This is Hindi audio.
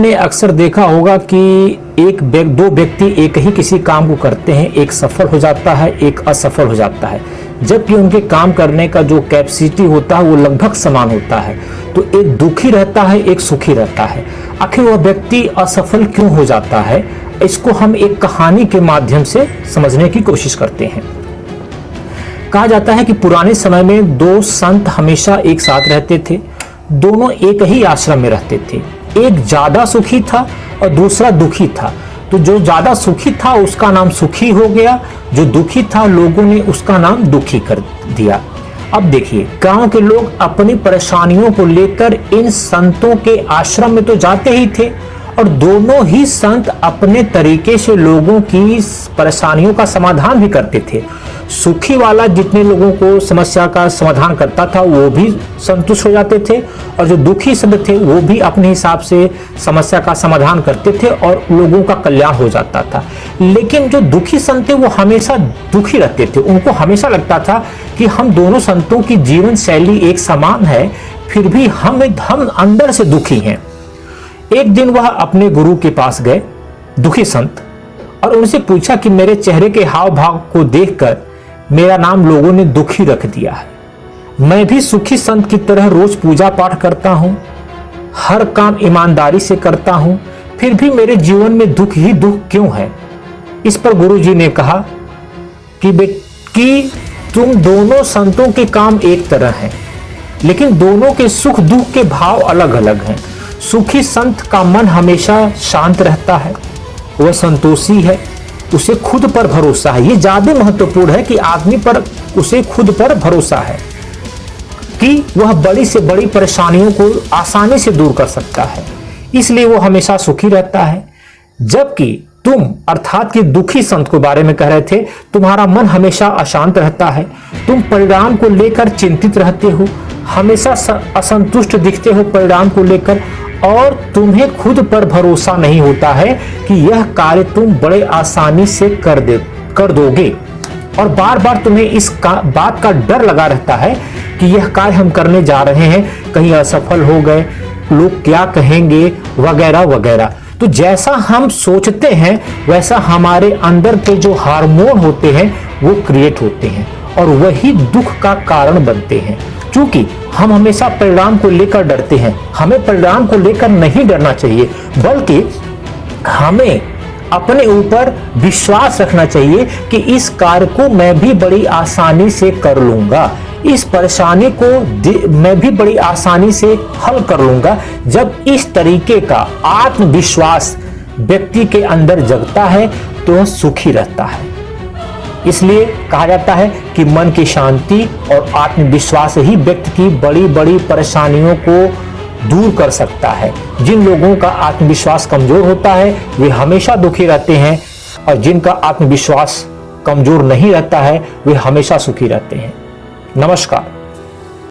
ने अक्सर देखा होगा कि दो व्यक्ति एक ही किसी काम को करते हैं, एक सफल हो जाता है, एक असफल हो जाता है, जबकि उनके काम करने का जो कैपेसिटी होता है वो लगभग समान होता है। तो एक दुखी रहता है, एक सुखी रहता है। आखिर वह व्यक्ति असफल क्यों हो जाता है, इसको हम एक कहानी के माध्यम से समझने की कोशिश करते हैं। कहा जाता है कि पुराने समय में दो संत हमेशा एक साथ रहते थे। दोनों एक ही आश्रम में रहते थे। एक ज्यादा सुखी था और दूसरा दुखी था। तो जो ज्यादा सुखी था उसका नाम सुखी हो गया, जो दुखी था लोगों ने उसका नाम दुखी कर दिया। अब देखिए, गांव के लोग अपनी परेशानियों को लेकर इन संतों के आश्रम में तो जाते ही थे और दोनों ही संत अपने तरीके से लोगों की परेशानियों का समाधान भी करते थे। सुखी वाला जितने लोगों को समस्या का समाधान करता था वो भी संतुष्ट हो जाते थे और जो दुखी संत थे वो भी अपने हिसाब से समस्या का समाधान करते थे और लोगों का कल्याण हो जाता था। लेकिन जो दुखी संत थे वो हमेशा दुखी रहते थे। उनको हमेशा लगता था कि हम दोनों संतों की जीवन शैली एक समान है, फिर भी हम अंदर से दुखी हैं। एक दिन वह अपने गुरु के पास गए, दुखी संत, और उनसे पूछा कि मेरे चेहरे के हाव भाव को देखकर मेरा नाम लोगों ने दुखी रख दिया है। मैं भी सुखी संत की तरह रोज पूजा पाठ करता हूं, हर काम ईमानदारी से करता हूं, फिर भी मेरे जीवन में दुख ही दुख क्यों है। इस पर गुरुजी ने कहा कि तुम दोनों संतों के काम एक तरह हैं, लेकिन दोनों के सुख दुख के भाव अलग अलग हैं। सुखी संत का मन हमेशा शांत रहता है, वह संतोषी है, उसे खुद पर भरोसा है। ये ज्यादा महत्वपूर्ण है कि आदमी पर उसे खुद पर भरोसा है कि वह बड़ी से बड़ी परेशानियों को आसानी से दूर कर सकता है, इसलिए वो हमेशा सुखी रहता है। जबकि तुम अर्थात कि दुखी संत के बारे में कह रहे थे, तुम्हारा मन हमेशा अशांत रहता है, तुम परिणाम को लेकर चिंतित रहते हो, हमेशा असंतुष्ट दिखते हो परिणाम को लेकर, और तुम्हें खुद पर भरोसा नहीं होता है कि यह कार्य तुम बड़े आसानी से कर दोगे, और बार बार तुम्हें इस बात का डर लगा रहता है कि यह कार्य हम करने जा रहे हैं कहीं असफल हो गए, लोग क्या कहेंगे, वगैरह वगैरह। तो जैसा हम सोचते हैं वैसा हमारे अंदर के जो हार्मोन होते हैं वो क्रिएट होते हैं और वही दुख का कारण बनते हैं। क्योंकि हम हमेशा परिणाम को लेकर डरते हैं। हमें परिणाम को लेकर नहीं डरना चाहिए, बल्कि हमें अपने ऊपर विश्वास रखना चाहिए कि इस कार्य को मैं भी बड़ी आसानी से कर लूंगा, इस परेशानी को मैं भी बड़ी आसानी से हल कर लूंगा। जब इस तरीके का आत्मविश्वास व्यक्ति के अंदर जगता है तो वह सुखी रहता है। इसलिए कहा जाता है कि मन की शांति और आत्मविश्वास ही व्यक्ति की बड़ी बड़ी परेशानियों को दूर कर सकता है। जिन लोगों का आत्मविश्वास कमजोर होता है वे हमेशा दुखी रहते हैं, और जिनका आत्मविश्वास कमजोर नहीं रहता है वे हमेशा सुखी रहते हैं। नमस्कार।